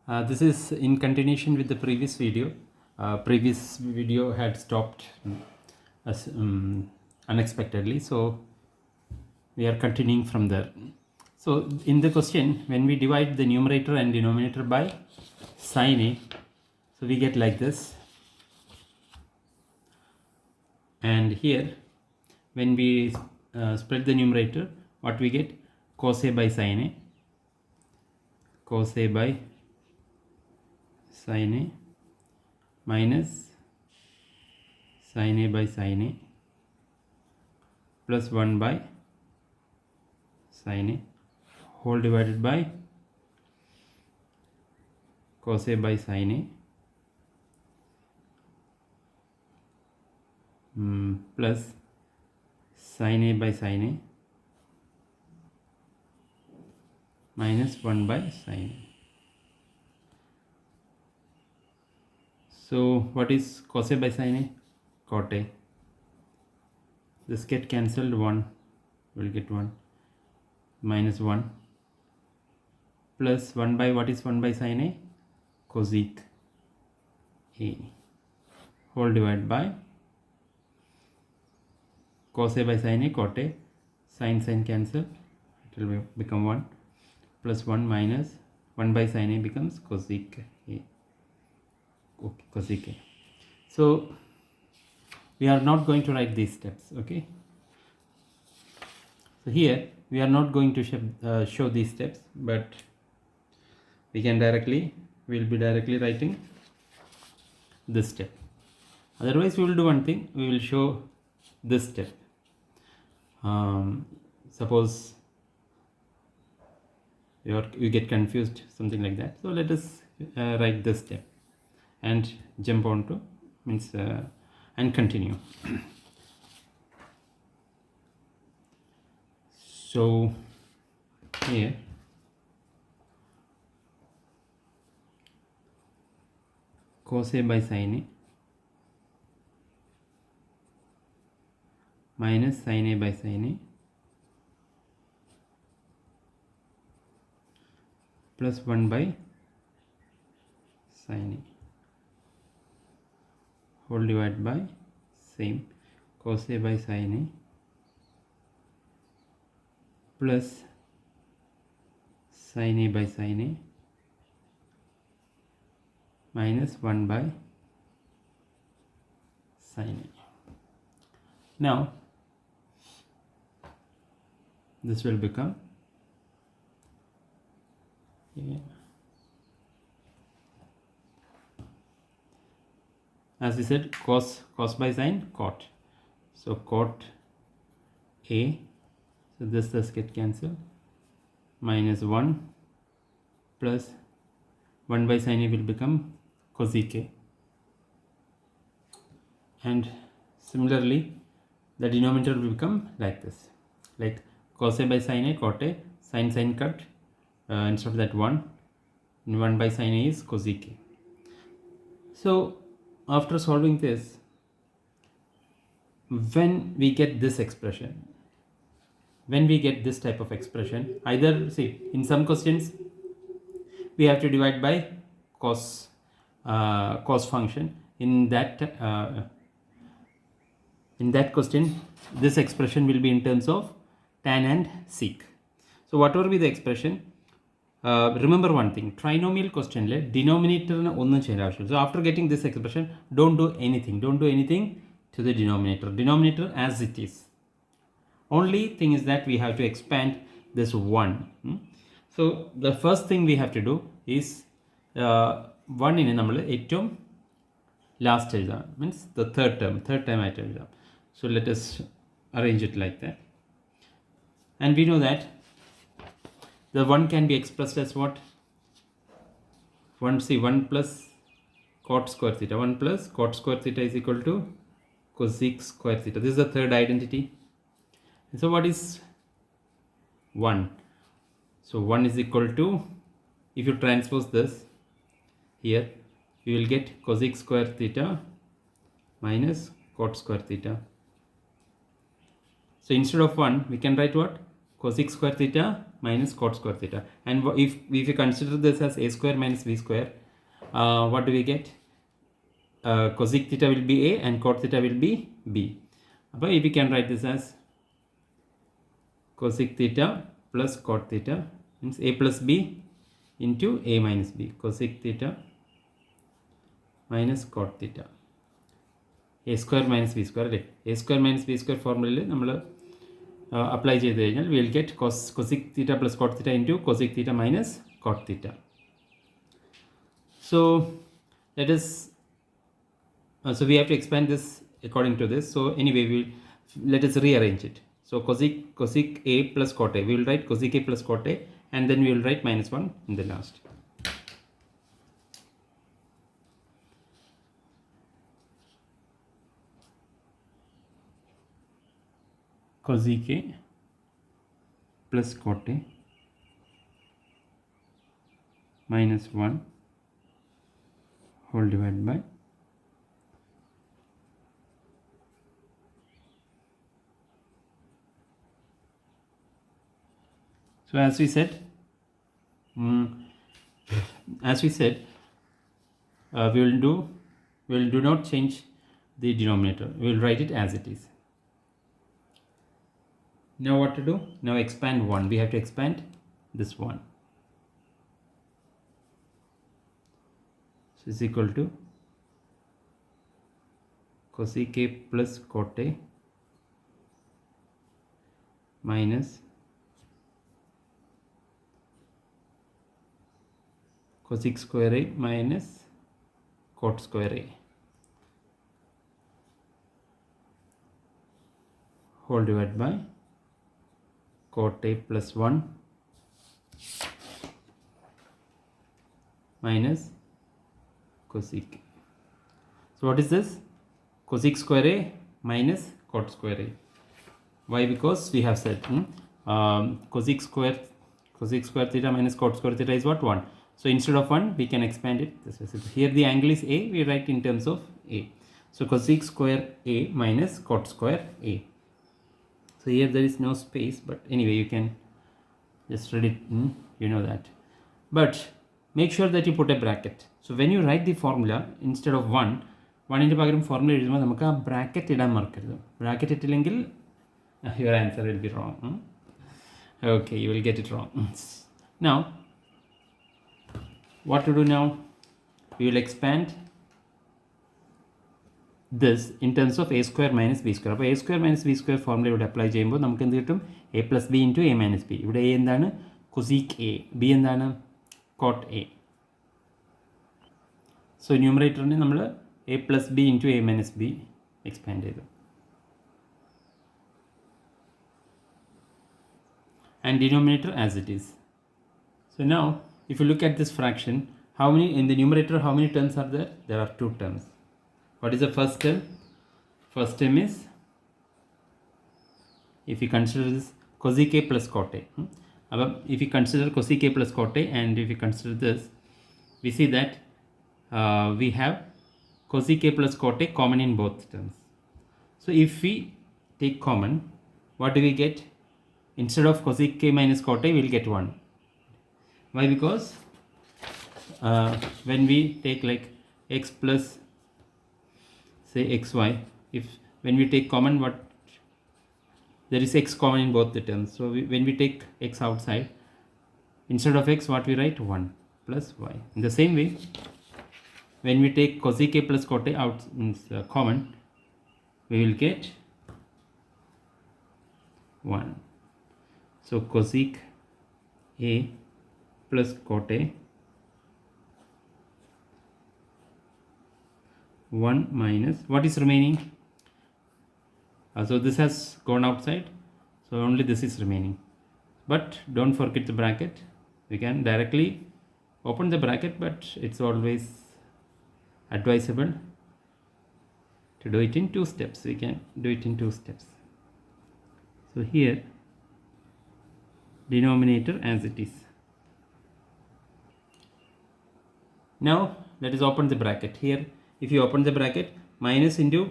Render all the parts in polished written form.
This is in continuation with the previous video. Previous video had stopped as, unexpectedly, so we are continuing from there. So in the question, when we divide the numerator and denominator by sin A, so we get like this. And here, when we spread the numerator, what we get? Cos A by sin A, cos A by sin A minus sin A by sin A plus 1 by sin A whole divided by cos A by sin A plus sin A by sin A minus 1 by sin A. So what is cos A by sin A? Cot A. This get cancelled, 1 will get 1 minus 1 plus 1 by, what is 1 by sin A? Cosec A whole divided by cos A by sin A, cot A, sin cancel, it will become 1 plus 1 minus 1 by sin A becomes cosec A. Okay, cosec A. So we are not going to write these steps. Okay, so here we are not going to show these steps, but we can we will be directly writing this step. Otherwise we will do one thing, we will show this step. Suppose you get confused, something like that. So let us write this step and jump on to and continue. So here cos A by sin A minus sin A by sin A plus 1 by sin A whole divided by same cos A by sin A plus sin A by sin A minus 1 by sin A. Now this will become as we said, cos by sin, cot. So cot A, so this get cancelled, minus 1 plus 1 by sin A will become cosec A, and similarly the denominator will become like this, like cos A by sin A, cot A, sin cut, instead of that 1 by sin A is cosec A. So after solving this, when we get this expression, when we get this type of expression, either see in some questions we have to divide by cos function. In that question, this expression will be in terms of tan and sec. So whatever be the expression, remember one thing, trinomial question le denominator na onnum cheyanda avashyam. So after getting this expression, don't do anything to the denominator as it is. Only thing is that we have to expand this 1. So the first thing we have to do is 1 in നമ്മൾ ഏറ്റവും last എഴുതാം, means the third term ആയിട്ട് എഴുതാം. So let us arrange it like that, and we know that the 1 can be expressed as what? 1 plus cot square theta. 1 plus cot square theta is equal to cosec square theta. This is the third identity. And so what is 1? So 1 is equal to, if you transpose this here, you will get cosec square theta minus cot square theta. So instead of 1, we can write what? Cosec square theta minus cot square theta. And if you consider this as a square minus b square, what do we get? Cosec theta will be a and cot theta will be b. But if we can write this as cosec theta plus cot theta means a plus b into a minus b. Cosec theta minus cot theta. A square minus b square. A square minus b square formula apply we will get cosec theta plus cot theta into cosec theta minus cot theta. So let us so we have to expand this according to this. So anyway, let us rearrange it. So cosec a plus cot a, we will write cosec a plus cot a, and then we will write minus 1 in the last. Cosec a plus cot a minus 1 whole divided by so as we said we will do not change the denominator. We will write it as it is. Now what to do? Now expand 1. We have to expand this 1. So is equal to cosec a plus cot a minus cosec square a minus cot square a whole divided by cot a plus 1 minus cosec. So what is this? Cosec square a minus cot square a. Why? Because we have said cosec square theta minus cot square theta is what? 1. So instead of 1 we can expand it this way. So here the angle is a, we write in terms of a. So cosec square a minus cot square a. So here there is no space, but anyway you can just read it, you know that. But make sure that you put a bracket. So when you write the formula, instead of 1 into pagaram formula എഴുതുമ്പോൾ നമുക്ക് ആ bracket ഇടാൻ മറക്കരുത്. Bracket ഇട്ടില്ലെങ്കിൽ your answer will be wrong. Okay, you will get it wrong. Now what to do now? We will expand this in terms of a square minus b square. അപ്പോൾ a square minus b square formula ഇവിടെ apply ചെയ്യുമ്പോൾ നമുക്ക് എന്ത് കിട്ടും? a plus b into a minus b. ഇവിടെ a എന്താണ്? cosec a, b എന്താണ്? cot a. So ന്യൂമറേറ്ററിനെ നമ്മൾ a plus b into a minus b expand ചെയ്തു. And denominator as it is. So now if you look at this fraction, how many in the numerator, how many terms are there? There are 2 terms. What is the first term? First term is, if you consider this cosec a plus cot a. If you consider cosec a plus cot a, and if you consider this, we see that we have cosec a plus cot a common in both terms. So if we take common, what do we get? Instead of cosec a minus cot a, we will get 1. Why? Because when we take like x plus say xy, when we take common, what there is x common in both the terms. So when we take x outside, instead of x what we write? 1 plus y. In the same way, when we take cosec a plus cot a out means common, we will get 1. So cosec a plus cot a 1 minus what is remaining? So this has gone outside, so only this is remaining. But don't forget the bracket. We can directly open the bracket, but it's always advisable to do it in 2 steps. We can do it in 2 steps. So here denominator as it is. Now let us open the bracket. Here if you open the bracket, minus into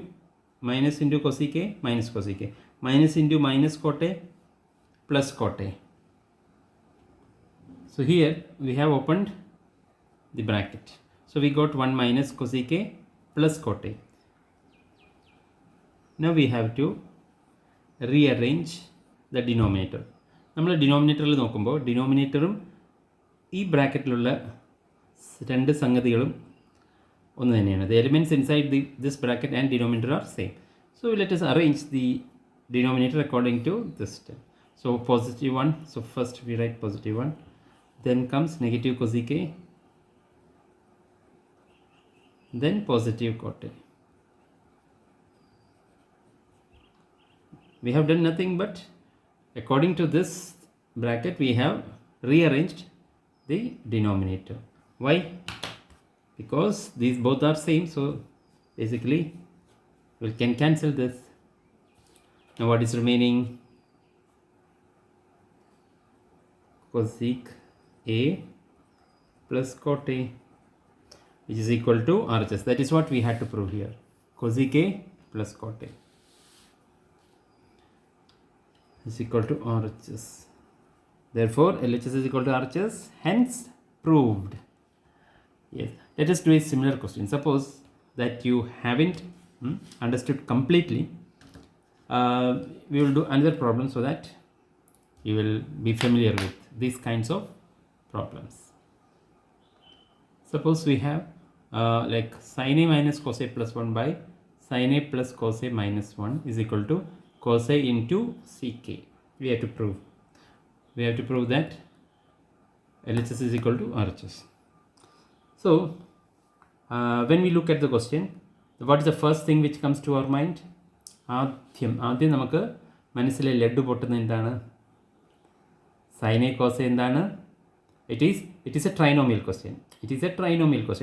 cosec a minus cosec a, minus into minus cot a plus cot a. So here we have opened the bracket. So we got 1 minus cosec A plus cot A. Now we have to rearrange the denominator. നമ്മൾ ഡിനോമിനേറ്ററിൽ നോക്കുമ്പോൾ ഡിനോമിനേറ്ററും ഈ ബ്രാക്കറ്റിലുള്ള രണ്ട് സംഗതികളും ഒന്ന് തന്നെയാണ്. The elements inside this bracket and denominator are same. So let us arrange the denominator according to this step. So positive 1. So first we write positive 1. Then comes negative cosec A. Then positive cot A. We have done nothing but according to this bracket we have rearranged the denominator. Why? Because these both are same, so basically we can cancel this. Now what is remaining? Cosec A plus cot A, which is equal to RHS. That is what we had to prove here. Cosec A plus cot A is equal to RHS. Therefore LHS is equal to RHS, hence proved. Yes, let us do a similar question. Suppose that you haven't understood completely. We will do another problem so that you will be familiar with these kinds of problems. Suppose we have like sin A minus cos A plus 1 by sin A plus cos A minus 1 is equal to cos A into sec A. We have to prove that LHS is equal to RHS. So when we look at the question, what is the first thing which comes to our mind? ആദ്യം നമുക്ക് മനസ്സിലെ ലഡ്ഡു പൊട്ടുന്ന എന്താണ്? Sine A cos A എന്താണ്? It is A trinomial question.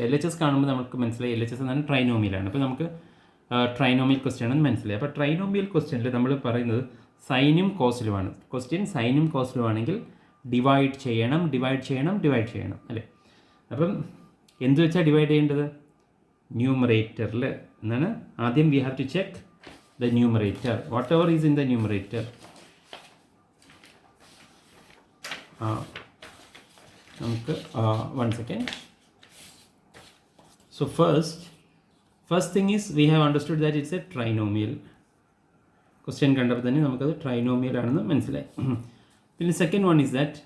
LHS കാണുമ്പോൾ നമുക്ക് മനസ്സിലായി LHS എന്താണ്? ട്രൈനോമിയലാണ്. അപ്പോൾ നമുക്ക് ട്രൈനോമിയൽ ക്വസ്റ്റ്യൻ ആണെന്ന് മനസ്സിലായി. അപ്പോൾ ട്രൈനോമിയൽ ക്വസ്റ്റ്യനിൽ നമ്മൾ പറയുന്നത് സൈനും കോസിലുമാണ്. ക്വസ്റ്റ്യൻ സൈനും കോസിലുമാണെങ്കിൽ ഡിവൈഡ് ചെയ്യണം അല്ലേ? അപ്പം എന്ത് വെച്ചാൽ ഡിവൈഡ് ചെയ്യേണ്ടത്? ന്യൂമറേറ്ററിൽ എന്നാണ്. ആദ്യം we have to check the numerator, whatever is in the numerator. നമുക്ക് 1 second. So first thing is we have understood that it's a trinomial. Question കണ്ടപ്പോൾ തന്നെ നമുക്കത് ട്രൈനോമിയൽ ആണെന്ന് മനസ്സിലായി. പിന്നെ സെക്കൻഡ് വൺ ഈസ് ദാറ്റ്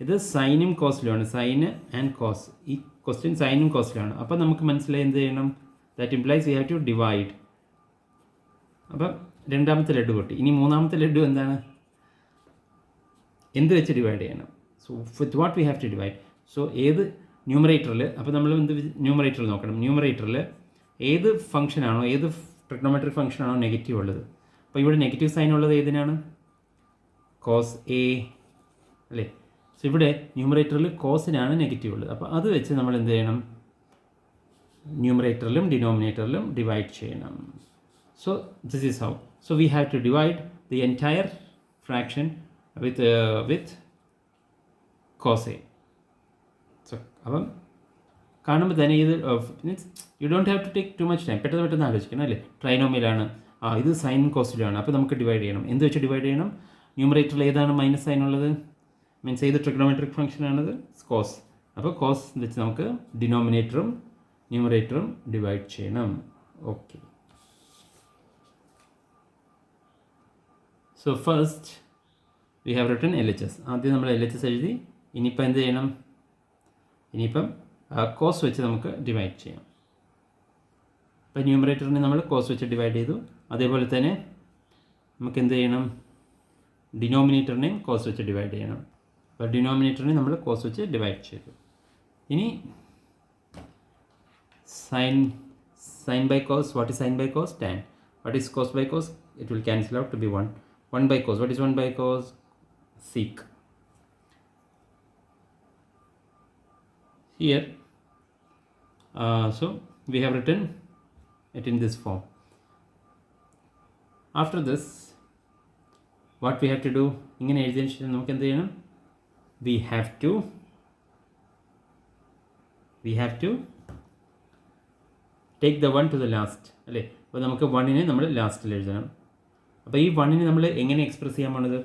ഇത് സൈനും കോസിലുമാണ്. സൈന് ആൻഡ് കോസ്, ഈ ക്വസ്റ്റ്യൻ സൈനും കോസിലാണ്. അപ്പോൾ നമുക്ക് മനസ്സിലായി എന്ത് ചെയ്യണം? That implies we have to divide. അപ്പം രണ്ടാമത്തെ ലഡ്ഡു പൊട്ടി. ഇനി മൂന്നാമത്തെ ലഡ്ഡു എന്താണ്? എന്ത് വെച്ച് ഡിവൈഡ് ചെയ്യണം? So with what we have to divide. So ഏത് ന്യൂമറേറ്ററിൽ, അപ്പോൾ നമ്മൾ എന്ത് ന്യൂമറേറ്ററിൽ നോക്കണം. ന്യൂമറേറ്ററിൽ ഏത് ഫംഗ്ഷനാണോ, ഏത് ട്രിഗ്നോമെട്രിക് ഫംഗ്ഷനാണോ നെഗറ്റീവ് ഉള്ളത്. അപ്പോൾ ഇവിടെ നെഗറ്റീവ് സൈൻ ഉള്ളത് ഏതിനാണ്? കോസ് എ അല്ലേ? സോ ഇവിടെ ന്യൂമറേറ്ററിൽ കോസിനാണ് നെഗറ്റീവ് ഉള്ളത്. അപ്പോൾ അത് വെച്ച് നമ്മൾ എന്ത് ചെയ്യണം? ന്യൂമറേറ്ററിലും ഡിനോമിനേറ്ററിലും ഡിവൈഡ് ചെയ്യണം. So this is how. So we have to divide the entire fraction with cos a. So അപ്പം കാണുമ്പോൾ തന്നെ ഇത് means you don't have to take too much time. പെട്ടെന്ന് ആലോചിക്കണം അല്ലേ? ട്രൈനോമിയലാണ്, ഇത് സൈൻ കോസിലാണ്. അപ്പോൾ നമുക്ക് ഡിവൈഡ് ചെയ്യണം. എന്ത് വെച്ച് ഡിവൈഡ് ചെയ്യണം? ന്യൂമറേറ്ററിൽ ഏതാണ് മൈനസ് സൈൻ ഉള്ളത്? മീൻസ് ഏത് ട്രിഗ്നോമെട്രിക് ഫംഗ്ഷനാണത്? കോസ്. അപ്പോൾ കോസ് വെച്ച് നമുക്ക് ഡിനോമിനേറ്ററും ന്യൂമറേറ്ററും ഡിവൈഡ് ചെയ്യണം. Okay. So first we have written LHS. ആദ്യം നമ്മൾ LHS എഴുതി. ഇനിയിപ്പോൾ എന്ത് ചെയ്യണം? ഇനിയിപ്പം കോസ് വെച്ച് നമുക്ക് ഡിവൈഡ് ചെയ്യാം. ഇപ്പോൾ ന്യൂമറേറ്ററിനെ നമ്മൾ കോസ് വെച്ച് ഡിവൈഡ് ചെയ്തു. അതേപോലെ തന്നെ നമുക്ക് എന്ത് ചെയ്യണം? ഡിനോമിനേറ്ററിനെയും കോസ് വെച്ച് ഡിവൈഡ് ചെയ്യണം. അപ്പോൾ ഡിനോമിനേറ്ററിനെ നമ്മൾ കോസ് വെച്ച് ഡിവൈഡ് ചെയ്തു. ഇനി sine by cos. What is sine by cos? Tan. What is cos by cos? It will cancel out to be 1. 1 by cos. What is 1 by cos? Sec. Here so we have written it in this form. After this what we have to do? ഇങ്ങനെ എഴുതിയതിനു ശേഷം നമുക്ക് എന്ത് ചെയ്യണം? we have to take the 1 to the last അല്ലേ? അപ്പോൾ നമുക്ക് 1നെ നമ്മൾ ലാസ്റ്റിൽ എഴുതണം. അപ്പോൾ ഈ 1നെ നമ്മൾ എങ്ങനെ എക്സ്പ്രസ് ചെയ്യാൻ പോണത്?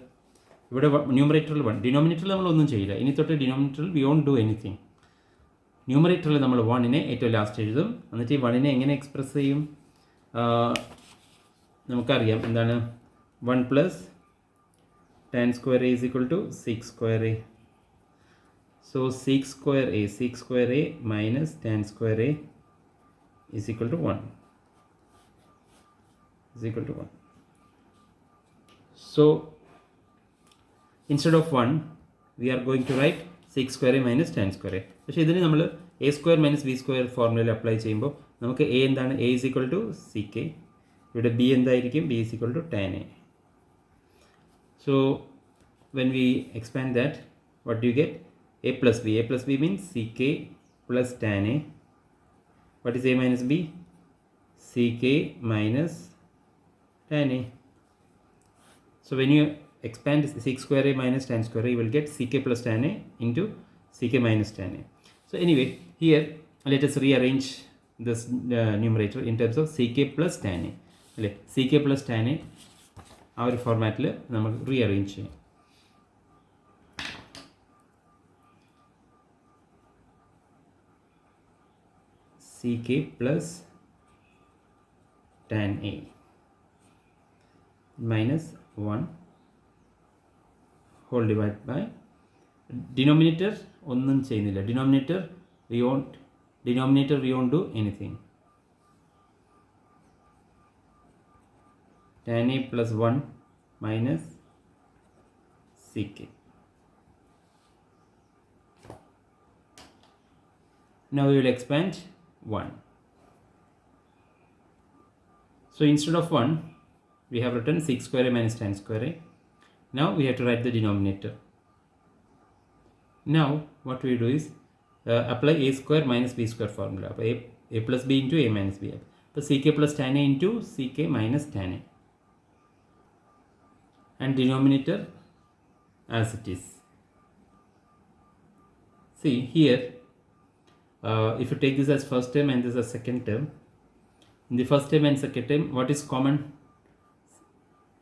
ഇവിടെ ന്യൂമറേറ്ററിൽ 1, ഡിനോമിനേറ്ററിൽ നമ്മൾ ഒന്നും ചെയ്യില്ല. ഇനി തൊട്ട് ഡിനോമിനേറ്ററിൽ വി വോണ്ട് ഡു എനിത്തിങ്. ന്യൂമറേറ്ററിൽ നമ്മൾ 1നെ ഏറ്റവും ലാസ്റ്റ് എഴുതും. എന്നിട്ട് ഈ 1നെ എങ്ങനെ എക്സ്പ്രസ് ചെയ്യും? നമുക്കറിയാം എന്താണ് 1 plus tan square a is equal to 6 square a. So 6 square a minus tan square a is equal to 1. So instead of 1 we are going to write 6 square a minus tan square a. പക്ഷേ ഇതിന് നമ്മൾ a square minus b square ഫോർമുലയിൽ apply ചെയ്യുമ്പോൾ നമുക്ക് a എന്താണ്? a is equal to ck. ഇവിടെ b എന്തായിരിക്കും? b is equal to tan a. So when we expand that, what do you get? A plus b. A plus b means ck plus tan a. What is a minus b? Ck minus tan a. So when you expand 6 square a minus tan square a, you will get ck plus tan a into ck minus tan a. So anyway, here let us rearrange this numerator in terms of ck plus tan a. ck plus tan a ആ ഒരു ഫോർമാറ്റിൽ നമ്മൾ rearrange ചെയ്യും. ck plus tan a minus 1 whole divided by denominator ഒന്നും ചെയ്യുന്നില്ല. denominator we won't do anything. tan a plus 1 minus ck. Now we will expand 1. So instead of 1 we have written 6 square a minus tan square a. Now we have to write the denominator. Now what we do is apply a square minus b square formula. A plus b into a minus b. So ck plus tan a into ck minus tan a. And denominator as it is. See here, if you take this as first term and this as second term, in the first term and second term, what is common?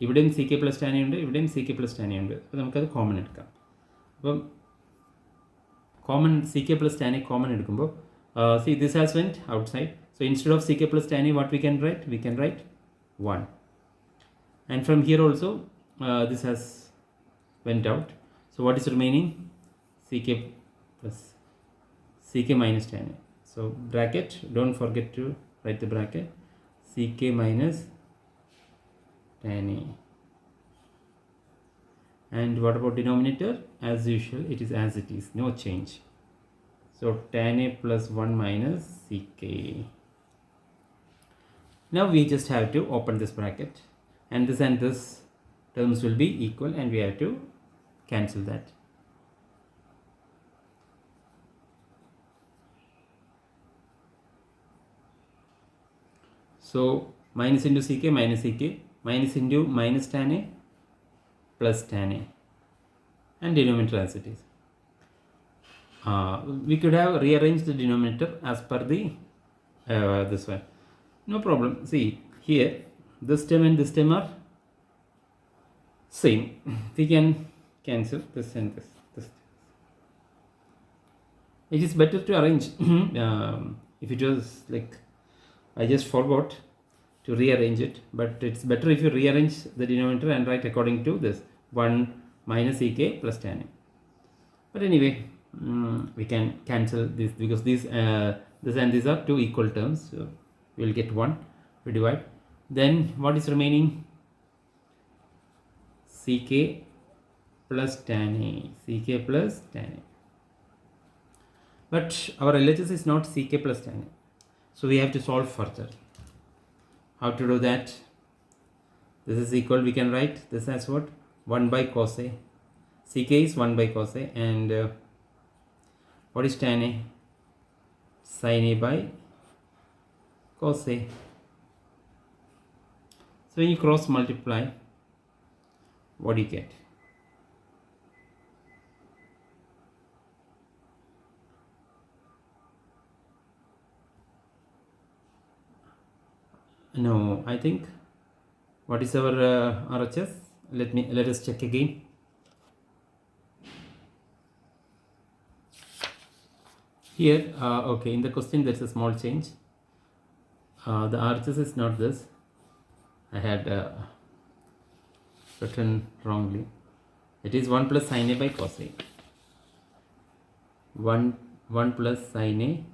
ഇവിടെയും C K plus tan ഉണ്ട്, ഇവിടെയും C K plus tan ഉണ്ട്. അപ്പോൾ നമുക്കത് common എടുക്കാം. അപ്പം common C K plus tan A common എടുക്കുമ്പോൾ C this has went outside. So instead of C K plus tan A what we can write 1. And from here also this has went out. So what is remaining? ck plus ck minus tan a. So bracket, don't forget to write the bracket, ck minus tan a. And what about denominator? As usual it is as it is, no change. So tan a plus 1 minus ck. Now we just have to open this bracket, and this terms will be equal, and we have to cancel that. So minus into ck minus ck, minus into minus tan a plus tan a, and denominator as it is. We could have rearranged the denominator as per the this one, no problem. See here, this term and this term are same. We can cancel this and this. It is better to arrange. If it was like I just forgot to rearrange it, but it's better if you rearrange the denominator and write according to this 1 minus ck plus tan a. But anyway, we can cancel this because this and these are two equal terms. So we will get 1. We divide. Then what is remaining? ck plus tan a. But our LHS is not ck plus tan a. So we have to solve further. How to do that? This is equal, we can write this as what? 1 by cos a. ck is 1 by cos a, and what is tan a? Sin a by cos a. So when you cross multiply, what do you get? No, I think what is our RHS? Let us check again. Here, okay, in the question there's a small change. The RHS is not this. I had written wrongly. It is 1 plus sin A by cos A. 1 plus sin A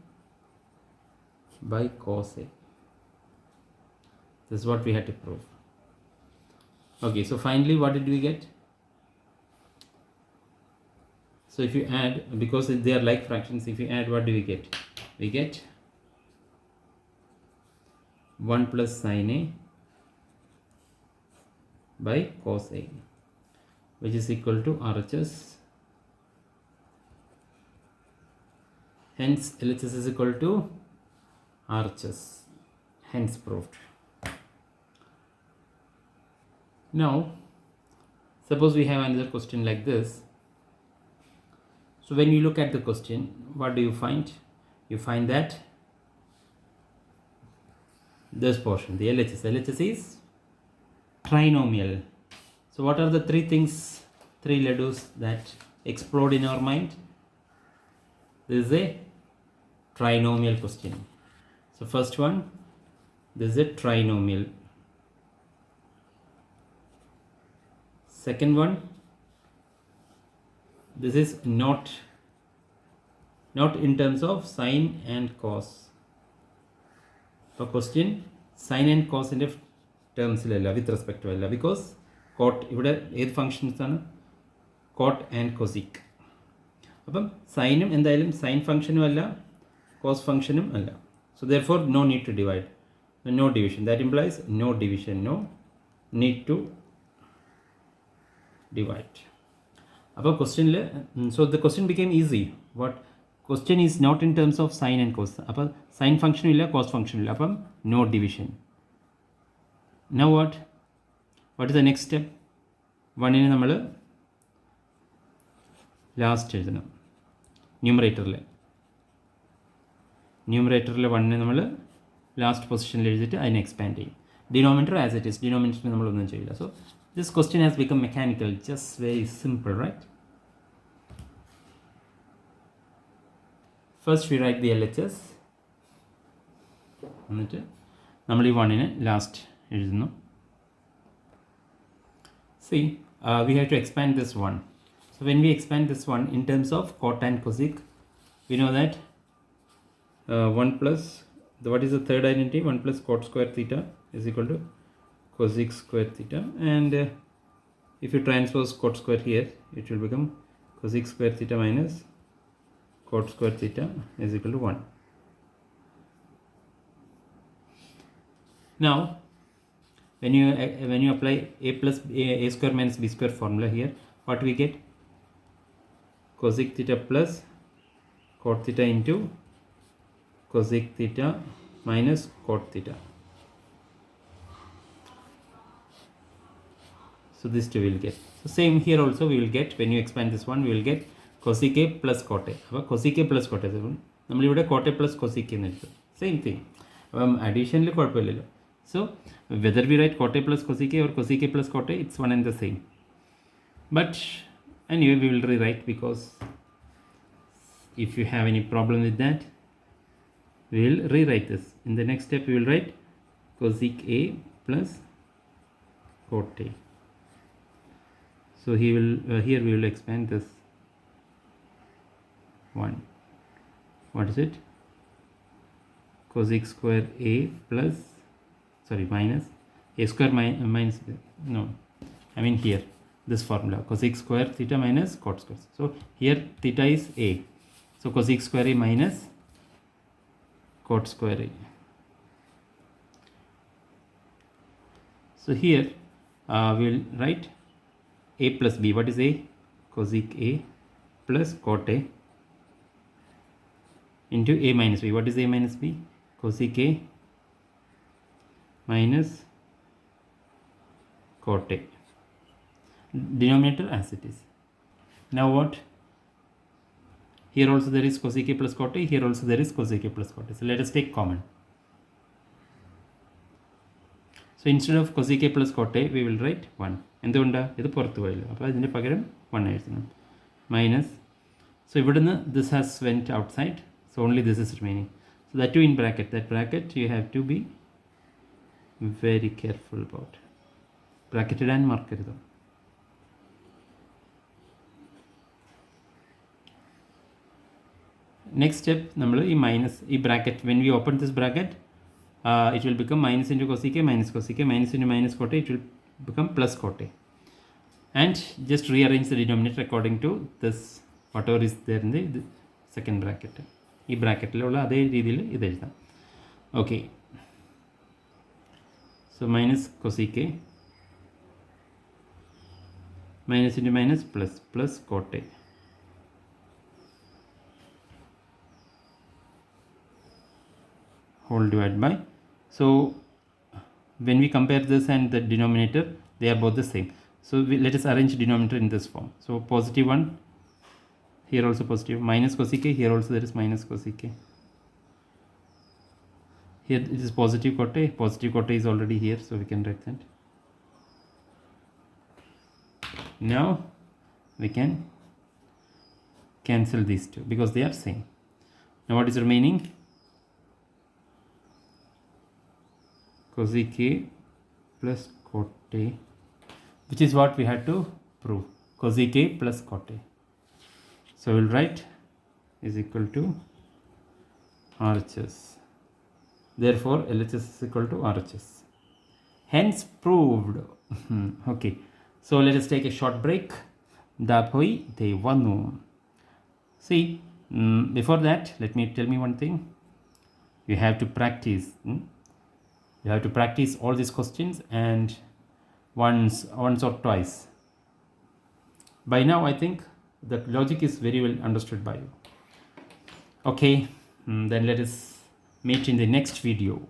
by cos A. This is what we had to prove. Okay, so finally what did we get? So if you add, because they are like fractions, if you add, what do we get? We get 1 plus sin A by cos A, which is equal to RHS. Hence LHS is equal to RHS. Hence proved. Now suppose we have another question like this. So when you look at the question, what do you find? You find that this portion, the LHS is trinomial. So what are the three things, three ladus that explode in our mind? This is a trinomial question. So first one, this is a trinomial. Second one, this is not in terms of sine and cos. For question, sine and cos in terms with respect to because cot here functions are cot and cosec. Sine and sine function cos function. So therefore no need to divide. No division. That implies no division. No need to divide. So the question became easy. What question is not in terms of sine and cos. Sine function illa, cos function illa. No division. Now what? What is the next step? One in the last numerator. Numerator 1 in last position and expand. Denominator as it is. Denominator. So this question has become mechanical, just very simple, right? First we write the LHS. Normally one in last. See, we have to expand this one. So when we expand this one in terms of cot and cosec, we know that 1 plus, what is the third identity? 1 plus cot square theta is equal to cosec square theta, and if you transpose cot square here, it will become cosec square theta minus cot square theta is equal to 1. Now when you apply a square minus b square formula here, what we get? Cosec theta plus cot theta into cosec theta minus cot theta. So this two will get. So same here also we will get, when you expand this one, we will get cosec A plus cot A. Cosec A plus cot A. Cot A plus cosec A. Same thing. Additionally, so whether we write cot A plus cosec A or cosec A plus cot A, it's one and the same. But anyway, we will rewrite, because if you have any problem with that, we will rewrite this. In the next step, we will write cosec A plus cot A. So he will here we will expand this one. What is it? Cosec square A plus, sorry, minus A square minus, no, I mean here this formula, cosec square theta minus cot square. So here theta is A, so cosec square A minus cot square A. So here we will write A plus B. What is A? Cosec A plus cot A into A minus B. What is A minus B? Cosec A minus cot A. Denominator as it is. Now what? Here also there is cosec A plus cot A. Here also there is cosec A plus cot A. So let us take common. So instead of cosec A plus cot A, we will write 1. Minus. So this has went outside. So only this is remaining. So that too in bracket. That bracket you have to be very careful about. Bracket ഇടാൻ മറക്കരുത്. Next step, നമ്മൾ ഈ minus ഈ bracket when we open this bracket, it will become minus into cos k minus cos k minus into minus cot a, it will become plus cot a, and just rearrange the denominator according to this whatever is there in the second bracket. ഈ ബ്രാക്കറ്റിലുള്ള അതേ രീതിയിൽ ഇത് എഴുതാം. Okay, so minus cos k minus into minus plus cot a. Whole divided by, so when we compare this and the denominator, they are both the same. So let us arrange denominator in this form. So positive 1 here, also positive, minus cos k, here also there is minus cos k, here it is positive cot a. Positive cot a is already here, so we can write that. Now we can cancel these two because they are same. Now what is remaining? Cos k plus cot a, which is what we had to prove. Cos k plus cot a. So we'll write is equal to RHS. Therefore LHS is equal to RHS. Hence proved. Okay. So let us take a short break. Dapoi de vanu. See, before that, tell me one thing. You have to practice. You have to practice all these questions and once or twice. By now I think the logic is very well understood by you. Okay, then let us meet in the next video.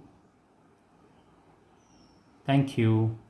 Thank you.